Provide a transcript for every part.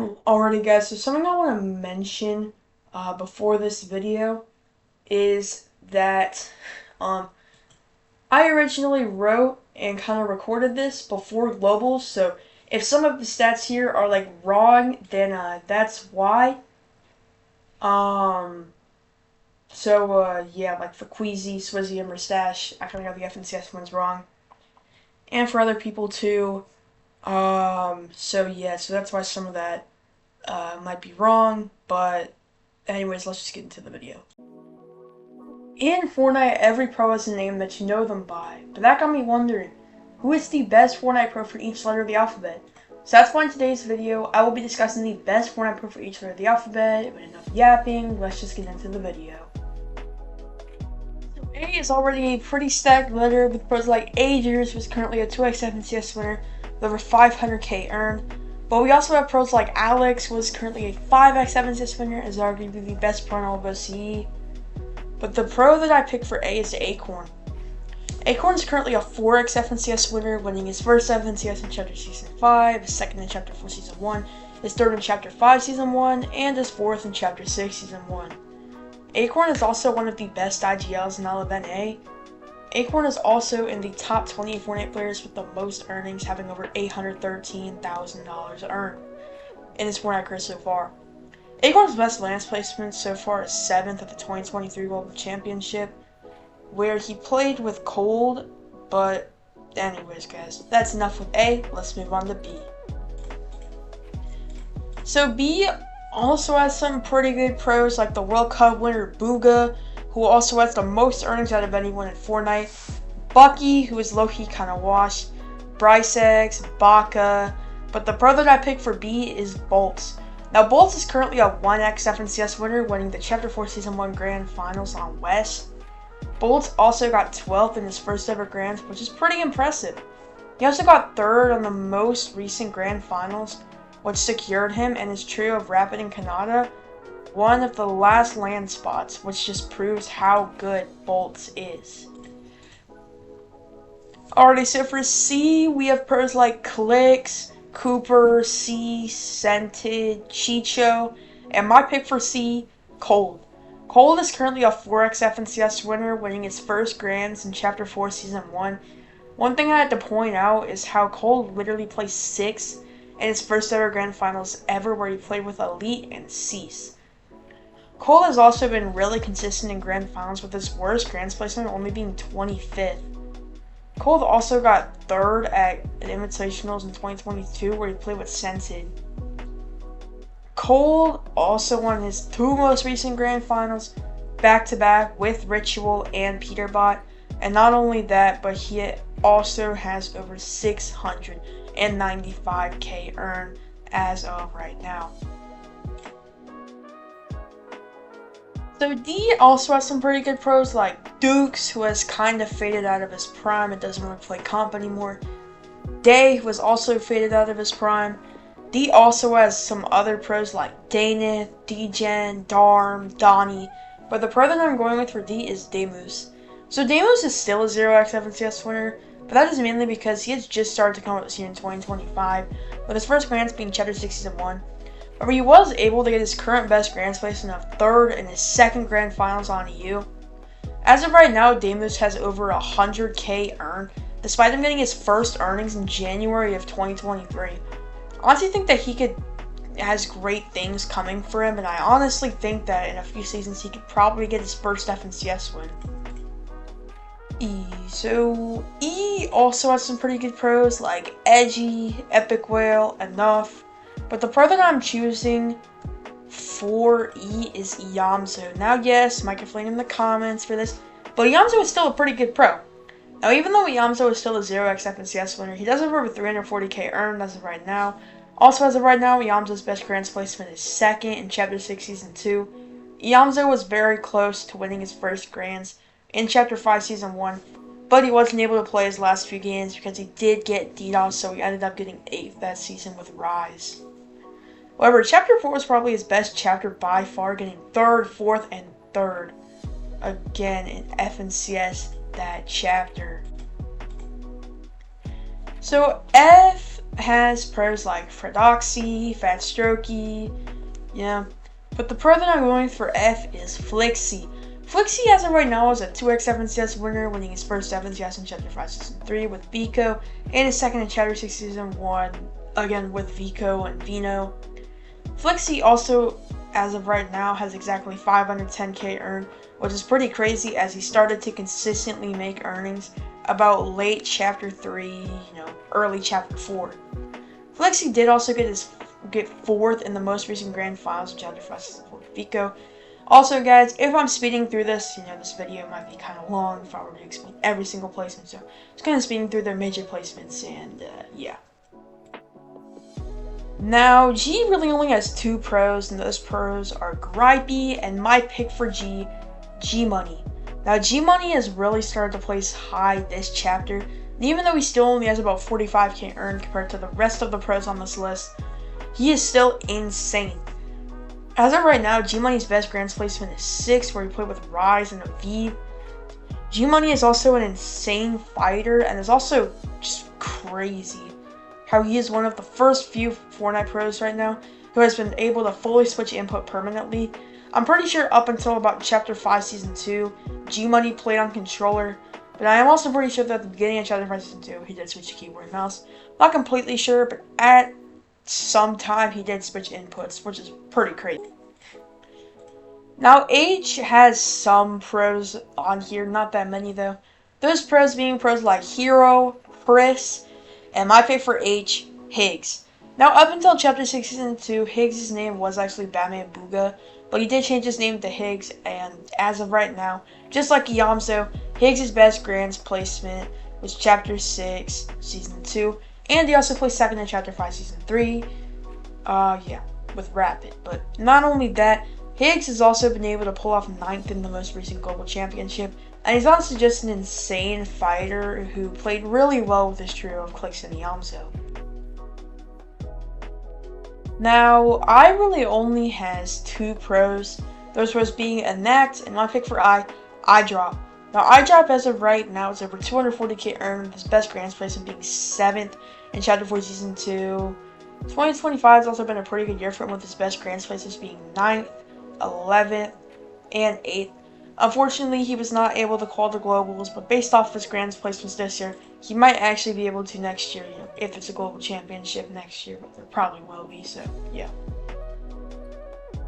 Alrighty guys, so something I want to mention before this video is that I originally wrote and kind of recorded this before globals, so if some of the stats here are like wrong, then that's why. Yeah, like for Queasy, Swizzy, and Mustache, I kind of got the FNCS ones wrong. And for other people too. So that's why some of that might be wrong, but anyways, let's just get into the video. In Fortnite, every pro has a name that you know them by, but that got me wondering, who is the best Fortnite pro for each letter of the alphabet? So that's why in today's video, I will be discussing the best Fortnite pro for each letter of the alphabet. With enough yapping, let's just get into the video. So A is already a pretty stacked letter with pros like Agers, who is currently a 2x FNCS winner with over 500k earned. But we also have pros like Alex, who is currently a 5x FNCS winner, is arguably the best pro in all of OCE. But the pro that I picked for A is Acorn. Acorn is currently a 4x FNCS winner, winning his first FNCS in Chapter Season 5, his second in Chapter 4 Season 1, his third in Chapter 5 Season 1, and his fourth in Chapter 6 Season 1. Acorn is also one of the best IGLs in all of NA. Acorn is also in the top 20 Fortnite players with the most earnings, having over $813,000 earned in his Fortnite career so far. Acorn's best lance placement so far is 7th at the 2023 Global Championship, where he played with Cold, but anyways guys, that's enough with A, let's move on to B. So B also has some pretty good pros like the World Cup winner Booga, who also has the most earnings out of anyone in Fortnite, Bucky, who is low-key kind of washed, Bryce X, Baka, but the pro that I picked for B is Bolts. Now, Bolts is currently a 1x FNCS winner, winning the Chapter 4 Season 1 Grand Finals on West. Bolts also got 12th in his first ever Grands, which is pretty impressive. He also got 3rd on the most recent Grand Finals, which secured him and his trio of Rapid and Canada one of the last land spots, which just proves how good Bolts is. Alrighty, so for C, we have pros like Clicks, Cooper, C, Scented, Chicho, and my pick for C, Cold. Cold is currently a 4x FNCS winner, winning his first Grands in Chapter 4 Season 1. One thing I had to point out is how Cold literally placed 6th in his first ever Grand Finals ever, where he played with Elite and Cease. Cold has also been really consistent in Grand Finals, with his worst Grands placement only being 25th. Cold also got 3rd at Invitationals in 2022, where he played with Scented. Cold also won his 2 most recent Grand Finals back-to-back with Ritual and Peterbot. And not only that, but he also has over 695k earned as of right now. So D also has some pretty good pros like Dukes, who has kind of faded out of his prime and doesn't really play comp anymore. Day, who has also faded out of his prime. D also has some other pros like Danith, Degen, Darm, Donnie, but the pro that I'm going with for D is Demus. So Demus is still a 0x FNCS winner, but that is mainly because he has just started to come up this year in 2025, with his first Grands being Chapter 6 Season 1. However, he was able to get his current best Grands placement of 3rd in his second Grand Finals on EU. As of right now, Demus has over 100k earned, despite him getting his first earnings in January of 2023. I honestly think that he has great things coming for him, and I honestly think that in a few seasons he could probably get his first FNCS win. E. So E also has some pretty good pros like Edgy, Epic Whale, Enough. But the pro that I'm choosing for E is Iamzo. Now, yes, might complain in the comments for this, but Iamzo is still a pretty good pro. Now, even though Iamzo is still a 0x FNCS winner, he does have over 340k earned as of right now. Also, as of right now, Iamzo's best Grands placement is 2nd in Chapter 6 Season 2. Iamzo was very close to winning his first Grands in Chapter 5 Season 1, but he wasn't able to play his last few games because he did get DDoS, so he ended up getting 8th that season with Rise. However, Chapter 4 was probably his best chapter by far, getting 3rd, 4th, and 3rd again in FNCS that chapter. So F has pros like Fredoxy, Fat Strokey, yeah. But the pro that I'm going for F is Flixie. Flixie, as of right now, is a 2x FNCS winner, winning his first FNCS in Chapter 5 Season 3 with Vico, and his second in Chapter 6 Season 1, again with Vico and Vino. Flixie also, as of right now, has exactly 510k earned, which is pretty crazy as he started to consistently make earnings about late Chapter 3, early Chapter 4. Flixie did also get fourth in the most recent Grand Finals of Chapter 5 Season 4 with Vico. Also, guys, if I'm speeding through this, this video might be kind of long if I were to explain every single placement, so just kind of speeding through their major placements, and yeah. Now, G really only has two pros, and those pros are Gripey and my pick for G, G-Money. Now, G-Money has really started to place high this chapter, and even though he still only has about 45k earned compared to the rest of the pros on this list, he is still insane. As of right now, G-Money's best Grands placement is 6, where he played with Rise and Aviv. G-Money is also an insane fighter, and is also just crazy how he is one of the first few Fortnite pros right now who has been able to fully switch input permanently. I'm pretty sure up until about Chapter 5 Season 2, G-Money played on controller, but I am also pretty sure that at the beginning of Chapter 5 Season 2, he did switch to keyboard and mouse. Not completely sure, but at some time he did switch inputs, which is pretty crazy. Now, H has some pros on here, not that many though. Those pros being pros like Hero, Chris, and my pick for H, Higgs. Now, up until Chapter 6 Season 2, Higgs' name was actually Batman Booga, but he did change his name to Higgs, and as of right now, just like Yamso, Higgs' best Grands placement was Chapter 6 Season 2, and he also placed second in Chapter 5 Season 3, yeah, with Rapid. But not only that, Higgs has also been able to pull off 9th in the most recent Global Championship, and he's also just an insane fighter who played really well with his trio of Clicks and Yamso. Now, I really only has two pros, those pros being Enact and my pick for iDrop. Now, iDrop as of right now is over 240k earned, with his best Grands placement being 7th in Chapter 4 Season 2. 2025 has also been a pretty good year for him, with his best Grands placements being 9th, 11th, and 8th. Unfortunately, he was not able to call the Globals, but based off his Grands placements this year, he might actually be able to next year, if it's a Global Championship next year, but there probably will be, so yeah.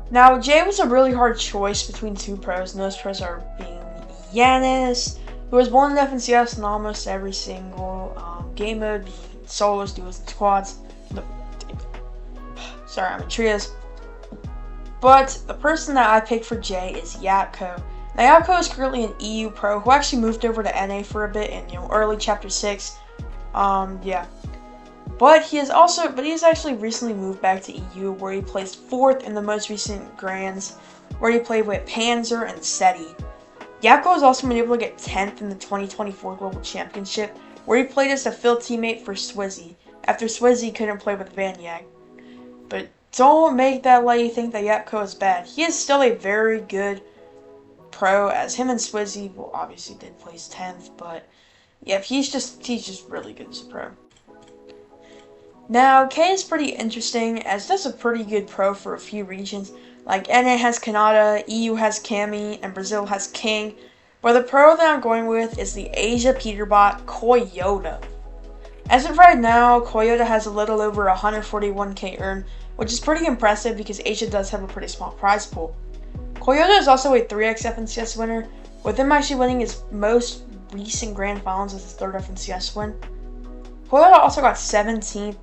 Now, J was a really hard choice between two pros, and those pros are being Yanis, who was born in FNCS in almost every single game mode, solos, duos, and squads. No, sorry, I'm in trios. But the person that I picked for J is Yapko. Now, Yapko is currently an EU pro who actually moved over to NA for a bit in early Chapter 6. Yeah. But he has actually recently moved back to EU, where he placed 4th in the most recent Grands, where he played with Panzer and Seti. Yapko has also been able to get 10th in the 2024 Global Championship, where he played as a field teammate for Swizzy, after Swizzy couldn't play with Vanyag. But don't make that let you think that Yapko is bad. He is still a very good pro, as him and Swizzy, well, obviously did place 10th, but yeah, he's just really good as a pro. Now, K is pretty interesting, as that's a pretty good pro for a few regions. Like, NA has Kanata, EU has Cammy, and Brazil has King. But the pro that I'm going with is the Asia Peterbot Koyota. As of right now, Koyota has a little over 141k earned, which is pretty impressive because Asia does have a pretty small prize pool. Koyota is also a 3x FNCS winner, with him actually winning his most recent Grand Finals as his 3rd FNCS win. Koyota also got 17th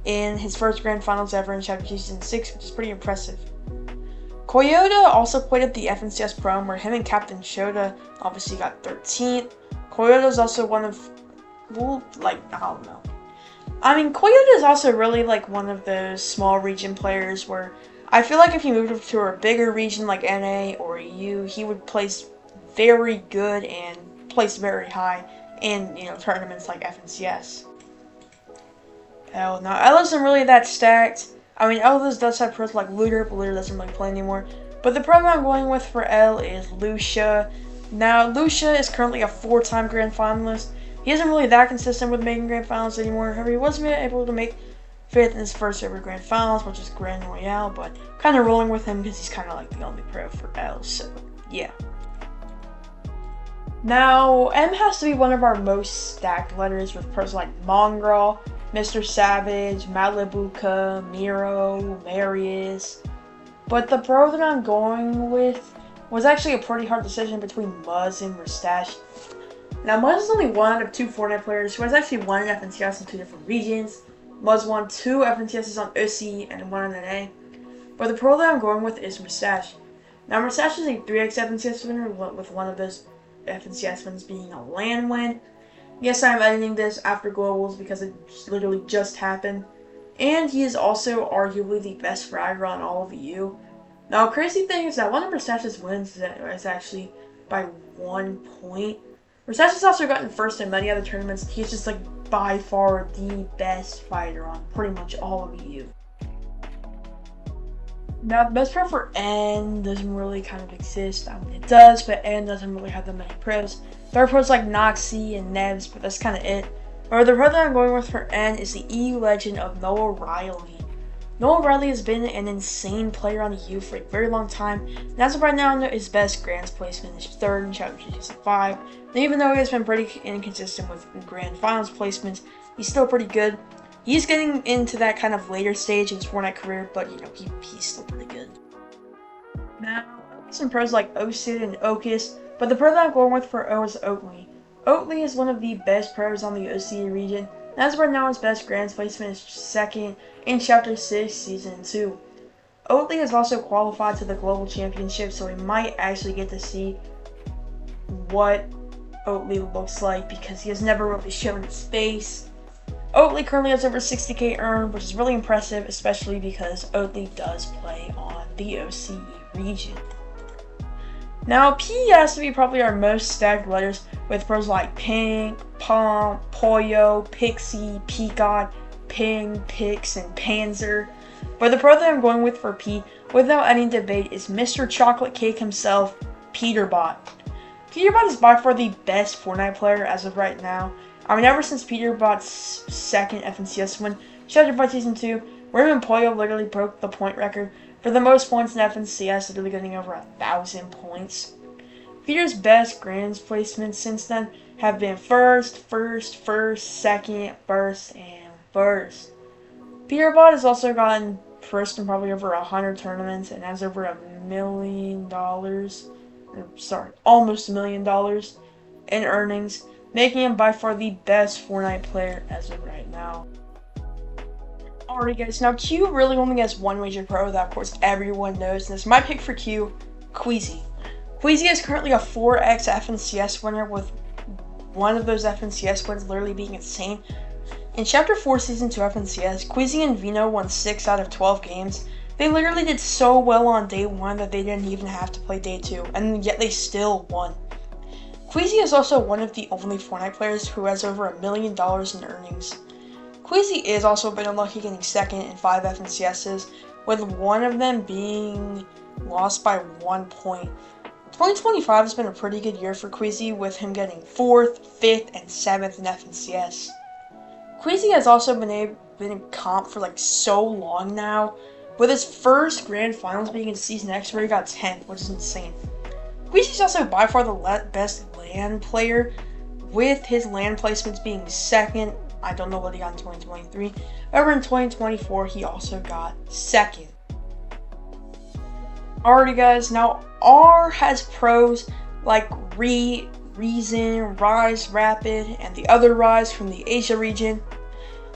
in his first Grand Finals ever in Chapter 2 Season 6, which is pretty impressive. Koyota also played at the FNCS Pro, where him and Captain Shota obviously got 13th. Koyota is also one of, well, like, I don't know. I mean, Koyota is also really like one of those small region players where I feel like if he moved to a bigger region like NA or EU, he would place very good and place very high in, tournaments like FNCS. Hell, now L isn't really that stacked. I mean, L does have pros like Looter, but Looter doesn't really play anymore. But the pro I'm going with for L is Lucia. Now, Lucia is currently a 4-time Grand Finalist. He isn't really that consistent with making Grand Finals anymore. However, he was able to make 5th in his first ever Grand Finals, which is Grand Royale, but kind of rolling with him because he's kind of like the only pro for L, so yeah. Now, M has to be one of our most stacked letters with pros like Mongrel, Mr. Savage, Malibuka, Miro, Marius. But the pro that I'm going with was actually a pretty hard decision between Muzz and Mustache. Now, Muzz is only one out of 2 Fortnite players who has actually won an FNCS in 2 different regions. Muzz won 2 FNCSs on OC and 1 on NA. But the pro that I'm going with is Mustache. Now, Mustache is a 3x FNCS winner with one of those FNCS wins being a LAN win. Yes, I'm editing this after Globals because it literally just happened. And he is also arguably the best fragger on all of EU. Now, crazy thing is that one of Mustache's wins is actually by 1 point. Mustache has also gotten first in many other tournaments. He's just like by far the best fighter on pretty much all of EU. Now, the best pro for N doesn't really kind of exist. I mean, it does, but N doesn't really have that many pros. There are pros like Noxy and Nevs, but that's kind of it. Or the pro that I'm going with for N is the EU legend of Noah Riley. Noah Riley has been an insane player on the EU for a very long time, and as of right now, his best Grands placement is 3rd in Championship Season 5. And even though he has been pretty inconsistent with Grand Finals placements, he's still pretty good. He's getting into that kind of later stage in his Fortnite career, but he's still pretty good. Now, some pros like Osid and Okus, but the pro that I'm going with for O is Oatly. Oatly is one of the best pros on the OC region, and as of right now, his best Grands placement is 2nd in Chapter 6, Season 2. Oatly has also qualified to the Global Championship, so we might actually get to see what Oatly looks like because he has never really shown his face. Oatly currently has over 60k earned, which is really impressive, especially because Oatly does play on the OCE region. Now, P has to be probably our most stacked letters with pros like Pink, Pomp, Poyo, Pixie, Peacock, Ping, Pix, and Panzer. But the pro that I'm going with for P, without any debate, is Mr. Chocolate Cake himself, Peterbot. Peterbot is by far the best Fortnite player as of right now. I mean, ever since Peterbot's 2nd FNCS win, Chapter 5 Season 2, where him and Poyo literally broke the point record for the most points in FNCS, literally getting over 1,000 points. Peter's best Grands placements since then have been first, 2nd, first, and first. Peterbot has also gotten first in probably over 100 tournaments and has over $1 million, almost $1 million in earnings, making him by far the best Fortnite player as of right now. Alright guys, now Q really only has one major pro that of course everyone knows, and this is my pick for Q, Queasy. Queasy is currently a 4x FNCS winner with one of those FNCS wins literally being insane. In Chapter 4 Season 2 FNCS, Queasy and Vino won 6 out of 12 games. They literally did so well on day 1 that they didn't even have to play day 2, and yet they still won. Queasy is also one of the only Fortnite players who has over $1 million in earnings. Queasy is also been unlucky getting 2nd in 5 FNCSs, with one of them being lost by 1 point. 2025 has been a pretty good year for Queasy, with him getting 4th, 5th, and 7th in FNCS. Queasy has also been in comp for like so long now, with his first Grand Finals being in Season X where he got 10th, which is insane. Queasy is also by far the best LAN player, with his LAN placements being 2nd. I don't know what he got in 2023. However, in 2024, he also got 2nd. Alrighty guys, now R has pros like Reason, Rise Rapid, and the other Rise from the Asia region.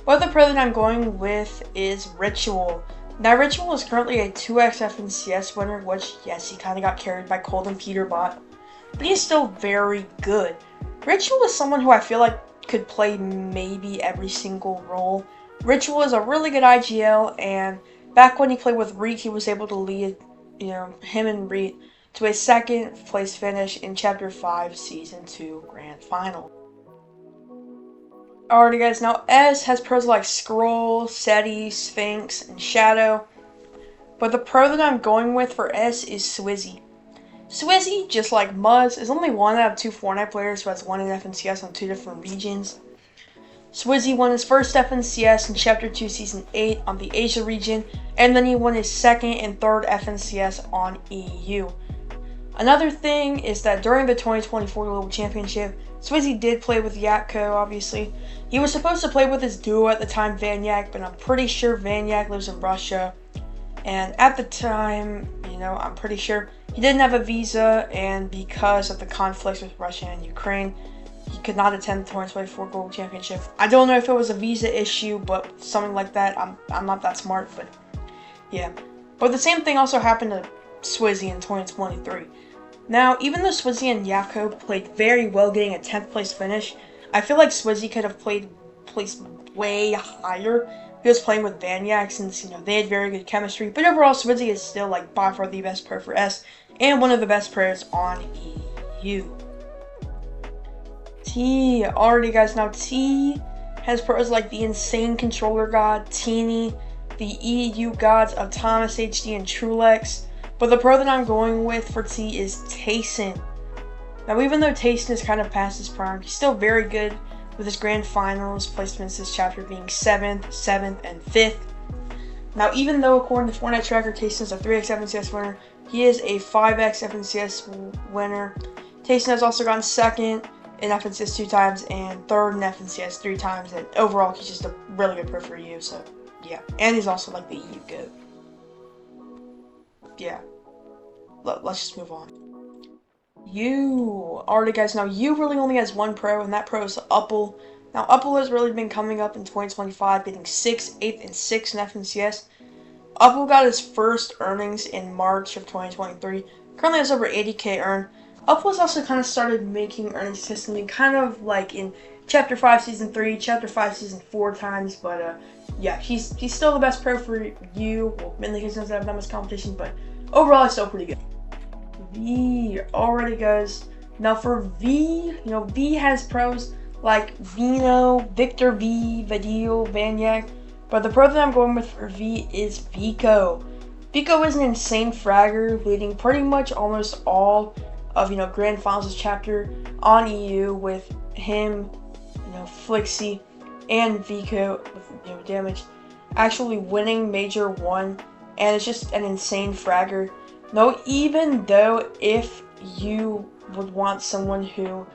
But the pro that I'm going with is Ritual. Now, Ritual is currently a 2x FNCS winner, which, yes, he kind of got carried by Cold and Peterbot, but he's still very good. Ritual is someone who I feel like could play maybe every single role. Ritual is a really good IGL, and back when he played with Reek, he was able to lead, him and Reek to a 2nd place finish in Chapter 5 Season 2 Grand Final. Alrighty guys, now S has pros like Scroll, Seti, Sphinx, and Shadow. But the pro that I'm going with for S is Swizzy. Swizzy, just like Muzz, is only one out of 2 Fortnite players who has won an FNCS on 2 different regions. Swizzy won his first FNCS in Chapter 2 Season 8 on the Asia region, and then he won his second and third FNCS on EU. Another thing is that during the 2024 Global Championship, Swizzy did play with Yapko, obviously. He was supposed to play with his duo at the time, Vanyak, but I'm pretty sure Vanyak lives in Russia. And at the time, I'm pretty sure he didn't have a visa, and because of the conflicts with Russia and Ukraine, he could not attend the 2024 Global Championship. I don't know if it was a visa issue, but something like that. I'm not that smart, but yeah. But the same thing also happened to Swizzy in 2023. Now, even though Swizzy and Yapko played very well getting a 10th place finish, I feel like Swizzy could have placed way higher. He was playing with Vanyak since, they had very good chemistry. But overall, Swizzy is still, by far the best pro for S and one of the best pros on EU. T. Alrighty, guys. Now, T has pros like the Insane Controller God, Teeny, the EU gods of Thomas HD and Trulex. But the pro that I'm going with for T is Tayson. Now, even though Tayson is kind of past his prime, he's still very good with his grand finals placements this chapter being 7th, 7th, and 5th. Now, even though according to Fortnite Tracker, Tayson is a 3x FNCS winner, he is a 5x FNCS winner. Tayson has also gotten 2nd in FNCS 2 times and 3rd in FNCS 3 times, and overall he's just a really good pro for EU, so yeah. And he's also the EU GOAT. Yeah. Let's just move on. Alrighty, guys, now U really only has one pro, and that pro is Uppel. Now, Uppel has really been coming up in 2025, getting 6th, 8th, and 6th in FNCS. Uppel got his first earnings in March of 2023. Currently has over 80k earned. Uppel has also kind of started making earnings consistently, kind of like in Chapter 5 Season 3, Chapter 5 Season 4 times, but yeah, he's still the best pro for U, well, mainly because he doesn't have that much competition, but overall he's still pretty good. V. Alrighty, guys. Now for V, V has pros like Vino, Victor V, Vadil, Vanyak, but the pro that I'm going with for V is Vico. Vico is an insane fragger, leading pretty much almost all of Grand Finals chapter on EU with him, Flixie, and Vico with damage, actually winning Major 1, and it's just an insane fragger. No, even though if you would want someone who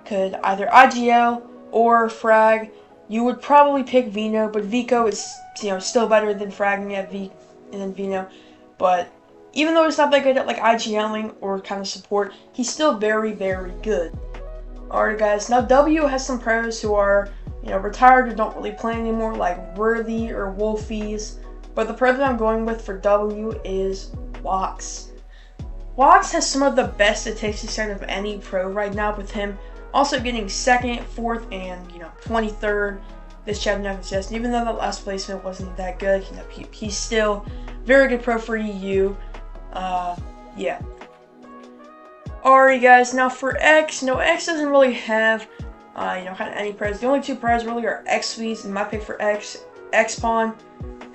could either IGL or frag, you would probably pick Vino, but Vico is still better than fragging at Vino. But even though he's not that good at IGLing or kind of support, he's still very, very good. Alright, guys, now W has some pros who are retired or don't really play anymore, like Worthy or Wolfies. But the pro that I'm going with for W is Wax. Wax has some of the best statistics out of any pro right now, with him also getting 2nd, 4th, and 23rd this chapter FNCS. Even though the last placement wasn't that good, he's still very good pro for EU. Yeah. Alright, guys. Now for X, X doesn't really have kind of any pros. The only 2 pros really are X-Weez and my pick for X, X-Pawn.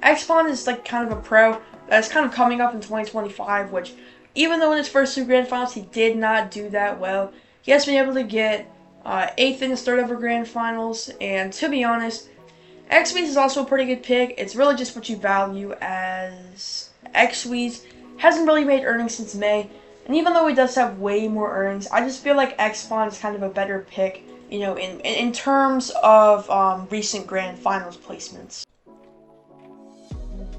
X-Pawn is kind of a pro that's kind of coming up in 2025, which even though in his first 2 Grand Finals he did not do that well, he has been able to get 8th in his 3rd ever Grand Finals, and to be honest, X-Weez is also a pretty good pick. It's really just what you value, as X-Weez hasn't really made earnings since May, and even though he does have way more earnings, I just feel like X-Pawn is kind of a better pick, in terms of recent Grand Finals placements.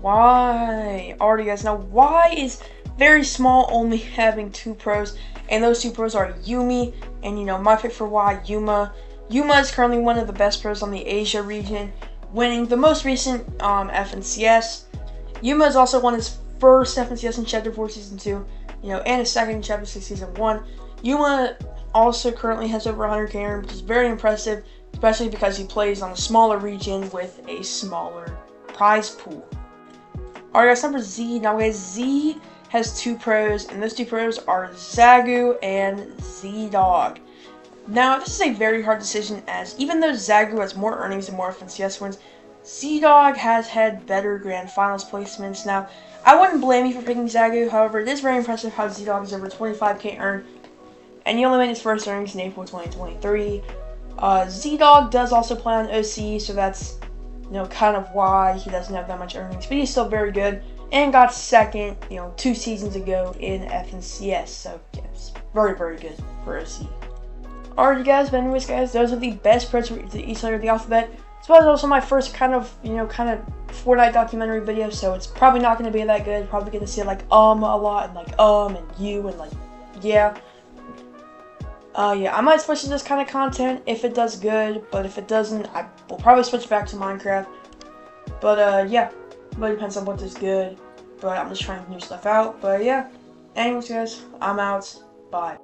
Y. Alrighty, guys, now Y is very small, only having 2 pros, and those 2 pros are Yumi and my pick for Y, Yuma. Yuma is currently one of the best pros on the Asia region, winning the most recent FNCS. Yuma has also won his first FNCS in Chapter 4 Season 2, and his 2nd in Chapter 6 Season 1. Yuma also currently has over 100k earned, which is very impressive, especially because he plays on a smaller region with a smaller prize pool. Alright, guys, number Z. Now, guys, Z has 2 pros, and those 2 pros are Zagu and Z-Dog. Now, this is a very hard decision, as even though Zagu has more earnings and more FNCS wins, Z-Dog has had better Grand Finals placements. Now, I wouldn't blame you for picking Zagu, however, it is very impressive how Z-Dog is over 25k earned, and he only made his first earnings in April 2023. Z-Dog does also play on OCE, so that's, kind of why he doesn't have that much earnings, but he's still very good, and got second, 2 seasons ago in FNCS, so yes, very, very good for OCE. Alright, guys, but anyways, guys, those are the best pros for each letter of the alphabet. This was also my first kind of Fortnite documentary video, so it's probably not going to be that good. Probably going to see like a lot, and like and you, and like, yeah. Yeah, I might switch to this kind of content if it does good, but if it doesn't, I will probably switch back to Minecraft. But, yeah, but it depends on what is good, but I'm just trying new stuff out, but yeah. Anyways, guys, I'm out. Bye.